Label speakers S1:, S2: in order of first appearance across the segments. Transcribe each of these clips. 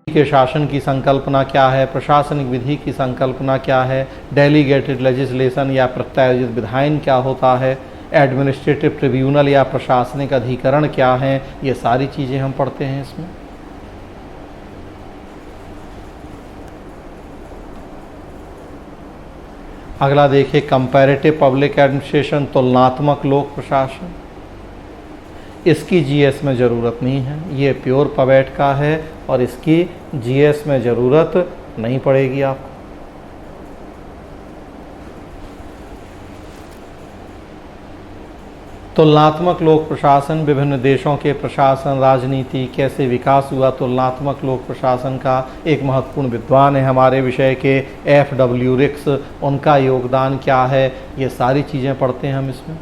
S1: के शासन की संकल्पना क्या है, प्रशासनिक विधि की संकल्पना क्या है, डेलीगेटेड लेजिस्लेशन या प्रत्यायोजित विधायन क्या होता है, एडमिनिस्ट्रेटिव ट्रिब्यूनल या प्रशासनिक अधिकरण क्या हैं, ये सारी चीज़ें हम पढ़ते हैं इसमें। अगला देखिए कंपैरेटिव पब्लिक एडमिनिस्ट्रेशन, तुलनात्मक लोक प्रशासन। इसकी जीएस में ज़रूरत नहीं है, ये प्योर पवेट का है और इसकी जीएस में ज़रूरत नहीं पड़ेगी आपको। तुलनात्मक लोक प्रशासन, विभिन्न देशों के प्रशासन, राजनीति, कैसे विकास हुआ तुलनात्मक लोक प्रशासन का। एक महत्वपूर्ण विद्वान है हमारे विषय के F.W. रिक्स, उनका योगदान क्या है, ये सारी चीज़ें पढ़ते हैं हम इसमें,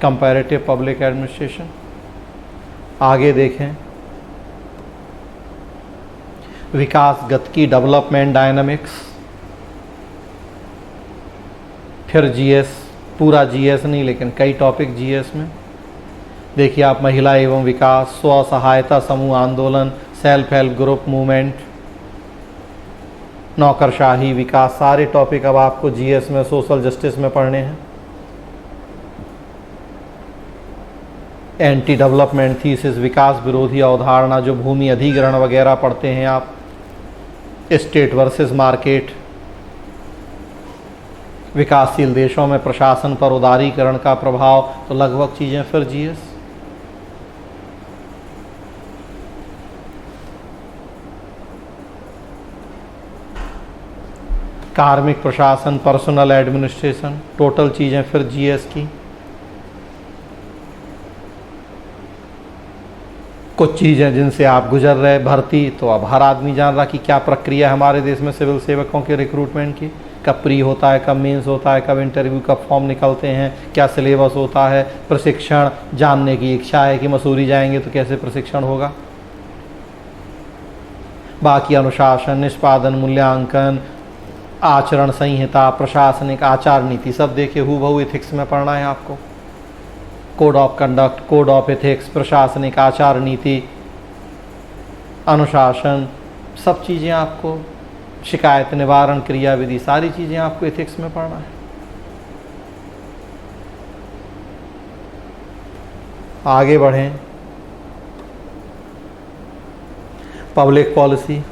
S1: कंपैरेटिव पब्लिक एडमिनिस्ट्रेशन। आगे देखें विकास गतिकी, डेवलपमेंट डायनामिक्स, फिर जीएस, पूरा जीएस नहीं लेकिन कई टॉपिक जीएस में। देखिए आप महिला एवं विकास, स्व सहायता समूह आंदोलन, सेल्फ हेल्प ग्रुप मूवमेंट, नौकरशाही, विकास, सारे टॉपिक अब आपको जीएस में, सोशल जस्टिस में पढ़ने हैं। एंटी डेवलपमेंट थीसिस, विकास विरोधी अवधारणा, जो भूमि अधिग्रहण वगैरह पढ़ते हैं आप, स्टेट वर्सेस मार्केट, विकासशील देशों में प्रशासन पर उदारीकरण का प्रभाव, तो लगभग चीज़ें फिर जीएस। कार्मिक प्रशासन, पर्सनल एडमिनिस्ट्रेशन, टोटल चीज़ें फिर जीएस की। कुछ चीज़ें जिनसे आप गुजर रहे, भर्ती, तो अब हर आदमी जान रहा कि क्या प्रक्रिया है हमारे देश में सिविल सेवकों के रिक्रूटमेंट की, कब प्री होता है, कब मेंस होता है, कब इंटरव्यू, कब फॉर्म निकलते हैं, क्या सिलेबस होता है, प्रशिक्षण जानने की इच्छा है कि मसूरी जाएंगे तो कैसे प्रशिक्षण होगा। बाकी अनुशासन, निष्पादन, मूल्यांकन, आचरण संहिता, प्रशासनिक आचार नीति, सब देखिए हूबहू इथिक्स में पढ़ना है आपको। Code of conduct, code of ethics, प्रशासनिक आचार नीति, अनुशासन, सब चीज़ें आपको, शिकायत निवारण क्रियाविधि, सारी चीज़ें आपको एथिक्स में पढ़ना है। आगे बढ़ें, पब्लिक पॉलिसी,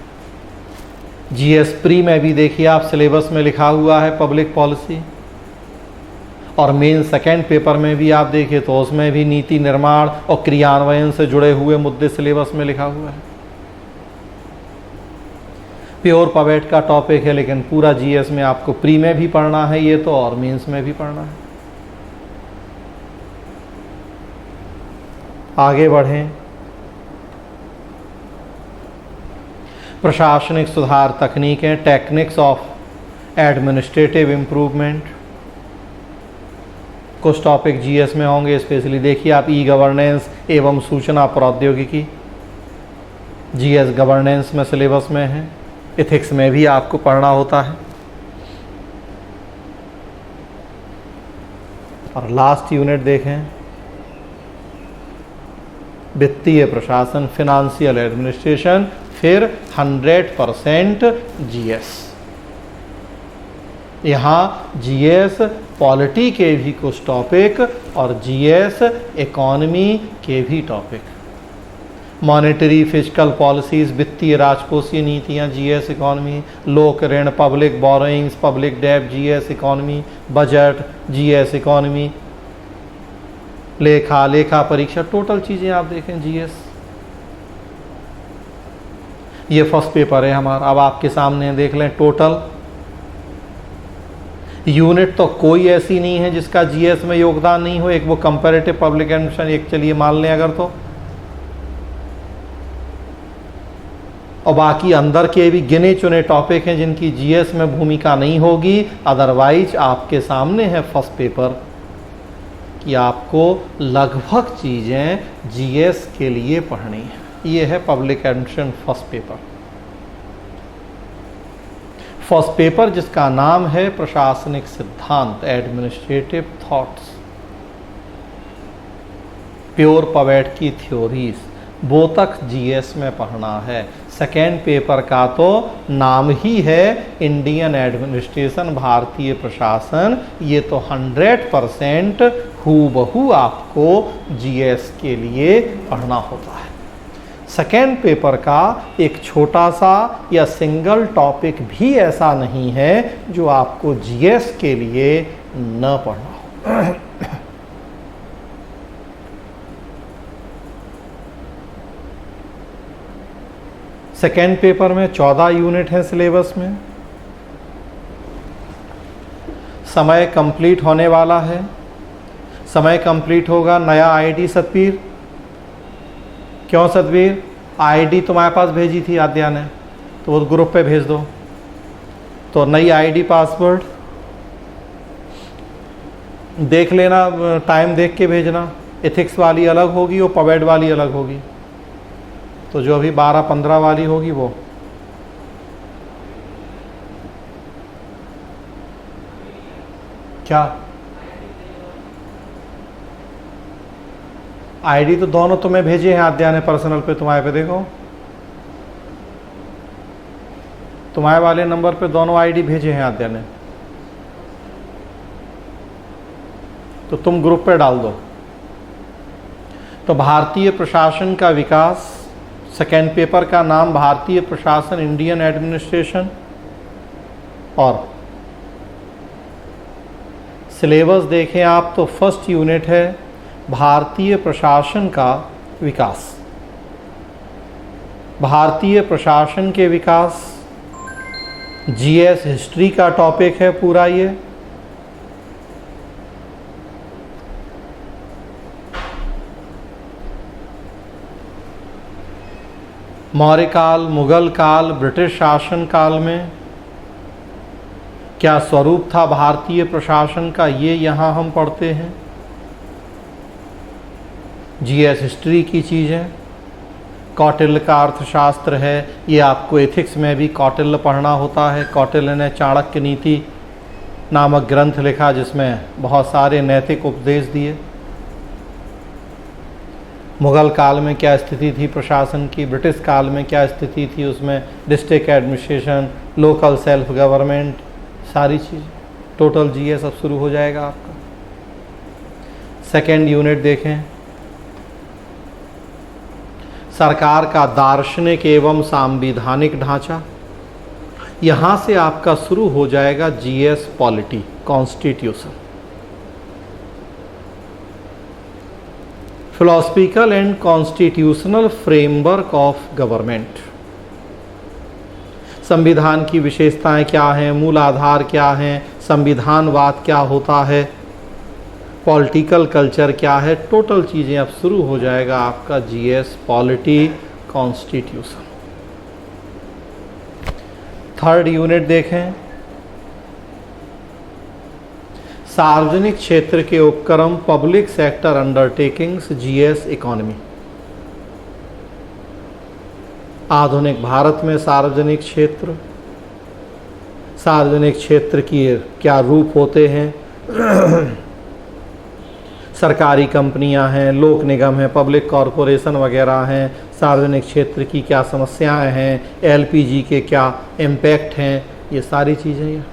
S1: जीएस प्री में भी देखिए आप सिलेबस में लिखा हुआ है पब्लिक पॉलिसी, और मेन सेकेंड पेपर में भी आप देखिए तो उसमें भी नीति निर्माण और क्रियान्वयन से जुड़े हुए मुद्दे सिलेबस में लिखा हुआ है। प्योर पवेट का टॉपिक है लेकिन पूरा जीएस में आपको प्री में भी पढ़ना है ये तो, और मेंस में भी पढ़ना है। आगे बढ़ें, प्रशासनिक सुधार तकनीकें, टेक्निक्स ऑफ एडमिनिस्ट्रेटिव इम्प्रूवमेंट, कुछ टॉपिक जीएस में होंगे स्पेशली। देखिए आप ई गवर्नेंस एवं सूचना प्रौद्योगिकी, जीएस गवर्नेंस में सिलेबस में है, एथिक्स में भी आपको पढ़ना होता है। और लास्ट यूनिट देखें, वित्तीय प्रशासन, फिनेंशियल एडमिनिस्ट्रेशन, फिर 100% जीएस। यहाँ जीएस पॉलिटी के भी कुछ टॉपिक और जीएस इकोनॉमी के भी टॉपिक, मॉनेटरी फिजिकल पॉलिसीज, वित्तीय राजकोषीय नीतियाँ, जीएस इकोनॉमी, लोक ऋण, पब्लिक बोरोइंग्स, पब्लिक डेब्ट, GS economy, budget, GS economy, लेखा, लेखा परीक्षा, टोटल चीज़ें आप देखें जीएस। ये फर्स्ट पेपर है हमारा, अब आपके सामने देख लें टोटल यूनिट तो कोई ऐसी नहीं है जिसका जीएस में योगदान नहीं हो। एक वो कंपैरेटिव पब्लिक एडमिनिस्ट्रेशन, एक चलिए मान लें अगर तो, और बाकी अंदर के भी गिने चुने टॉपिक हैं जिनकी जीएस में भूमिका नहीं होगी। अदरवाइज आपके सामने है फर्स्ट पेपर कि आपको लगभग चीज़ें जीएस के लिए पढ़नी है। ये है public administration first paper. First paper जिसका नाम है प्रशासनिक सिद्धांत, एडमिनिस्ट्रेटिव थॉट्स, प्योर पवेट की थ्योरीज, वो तक जीएस में पढ़ना है। सेकेंड पेपर का तो नाम ही है इंडियन एडमिनिस्ट्रेशन, भारतीय प्रशासन। ये तो 100% हूबहू आपको जीएस के लिए पढ़ना होता है। सेकेंड पेपर का एक छोटा सा या सिंगल टॉपिक भी ऐसा नहीं है जो आपको जीएस के लिए न पढ़ना हो। सेकेंड पेपर में 14 यूनिट हैं सिलेबस में। समय कंप्लीट होने वाला है। समय कंप्लीट होगा, नया आईडी सतबीर। क्यों सतबीर? आईडी तुम्हारे पास भेजी थी आद्या ने, तो वो ग्रुप पे भेज दो। तो नई आईडी पासवर्ड देख लेना, टाइम देख के भेजना। एथिक्स वाली अलग होगी और पवेड वाली अलग होगी। तो जो अभी 12-15 वाली होगी वो क्या आईडी तो दोनों तुम्हें भेजे हैं आद्या ने पर्सनल पे, तुम्हारे पे देखो, तुम्हारे वाले नंबर पे दोनों आईडी भेजे हैं आद्या ने, तो तुम ग्रुप पे डाल दो। तो भारतीय प्रशासन का विकास, सेकेंड पेपर का नाम भारतीय प्रशासन इंडियन एडमिनिस्ट्रेशन, और सिलेबस देखें आप तो फर्स्ट यूनिट है भारतीय प्रशासन का विकास। भारतीय प्रशासन के विकास, जीएस हिस्ट्री का टॉपिक है पूरा ये। मौर्य काल, मुगल काल, ब्रिटिश शासन काल में क्या स्वरूप था भारतीय प्रशासन का, ये यहाँ हम पढ़ते हैं। जीएस हिस्ट्री की चीज़ें, कौटिल्य का अर्थशास्त्र है, ये आपको एथिक्स में भी कौटिल्य पढ़ना होता है। कौटिल्य ने चाणक्य नीति नामक ग्रंथ लिखा जिसमें बहुत सारे नैतिक उपदेश दिए। मुगल काल में क्या स्थिति थी प्रशासन की, ब्रिटिश काल में क्या स्थिति थी, उसमें district administration, local self government, सारी चीज़। टोटल जीएस अब शुरू हो जाएगा आपका। सेकेंड यूनिट देखें, सरकार का दार्शनिक एवं संवैधानिक ढांचा। यहाँ से आपका शुरू हो जाएगा GS polity, constitution. Philosophical and constitutional framework of government. संविधान की विशेषताएं क्या हैं, मूल आधार क्या हैं, संविधानवाद क्या होता है, पॉलिटिकल कल्चर क्या है, टोटल चीज़ें अब शुरू हो जाएगा आपका GS polity constitution. Third unit देखें, सार्वजनिक क्षेत्र के उपक्रम, public sector undertakings, GS economy. आधुनिक भारत में सार्वजनिक क्षेत्र की क्या रूप होते हैं। सरकारी कंपनियां हैं, लोक निगम हैं, पब्लिक कॉरपोरेशन वगैरह हैं, सार्वजनिक क्षेत्र की क्या समस्याएं हैं, एलपीजी के क्या इम्पैक्ट हैं, ये सारी चीज़ें हैं।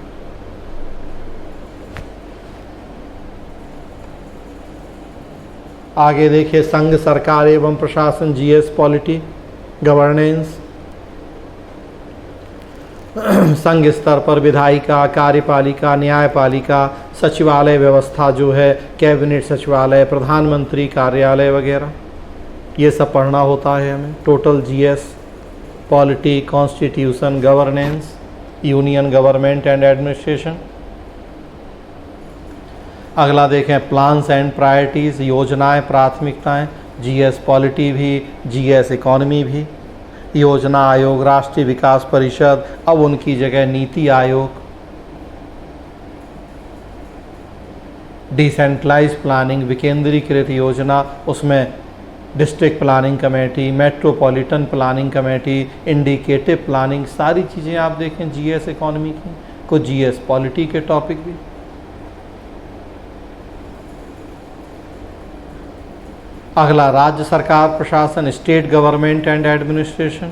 S1: आगे देखिए, संघ सरकार एवं प्रशासन, जीएस पॉलिटी गवर्नेंस। संघ स्तर पर विधायिका, कार्यपालिका, न्यायपालिका, सचिवालय व्यवस्था जो है, कैबिनेट सचिवालय, प्रधानमंत्री कार्यालय वगैरह, ये सब पढ़ना होता है हमें। Total GS polity, constitution, governance, union government and administration. अगला देखें, प्लान्स एंड प्रायोरिटीज़, योजनाएं, प्राथमिकताएं, जीएस पॉलिटी भी, जीएस इकोनॉमी भी। योजना आयोग, राष्ट्रीय विकास परिषद, अब उनकी जगह नीति आयोग। डिसेंट्रलाइज प्लानिंग, विकेंद्रीकृत योजना, उसमें district planning committee, metropolitan planning committee, indicative planning, सारी चीज़ें आप देखें जीएस इकोनॉमी की, कुछ जीएस पॉलिटी के टॉपिक भी। अगला, राज्य सरकार प्रशासन, स्टेट गवर्नमेंट एंड एडमिनिस्ट्रेशन।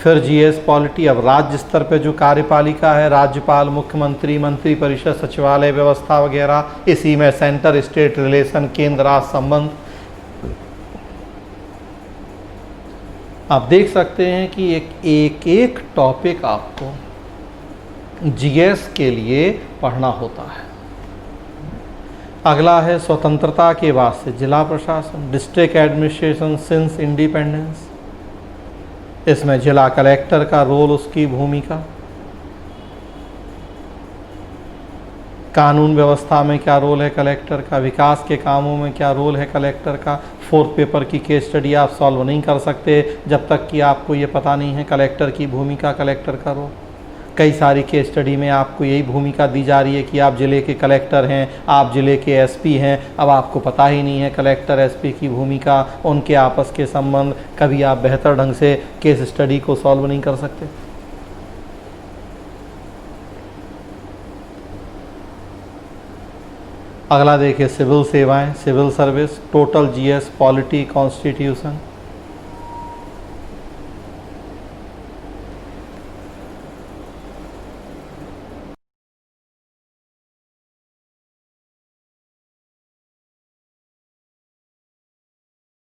S1: फिर जीएस पॉलिटी, अब राज्य स्तर पे जो कार्यपालिका है, राज्यपाल, मुख्यमंत्री, मंत्री परिषद, सचिवालय व्यवस्था वगैरह, इसी में सेंटर स्टेट रिलेशन, केंद्र राज्य संबंध। आप देख सकते हैं कि एक टॉपिक आपको जीएस के लिए पढ़ना होता है। अगला है स्वतंत्रता के बाद से जिला प्रशासन, डिस्ट्रिक्ट एडमिनिस्ट्रेशन सिंस इंडिपेंडेंस। इसमें जिला कलेक्टर का रोल, उसकी भूमिका, कानून व्यवस्था में क्या रोल है कलेक्टर का, विकास के कामों में क्या रोल है कलेक्टर का। फोर्थ पेपर की केस स्टडी आप सॉल्व नहीं कर सकते जब तक कि आपको ये पता नहीं है कलेक्टर की भूमिका, कलेक्टर का रोल। कई सारी केस स्टडी में आपको यही भूमिका दी जा रही है कि आप ज़िले के कलेक्टर हैं, आप ज़िले के एसपी हैं, अब आपको पता ही नहीं है कलेक्टर एसपी की भूमिका, उनके आपस के संबंध, कभी आप बेहतर ढंग से केस स्टडी को सॉल्व नहीं कर सकते। अगला देखिए सिविल सेवाएं, civil service, total GS, polity, constitution.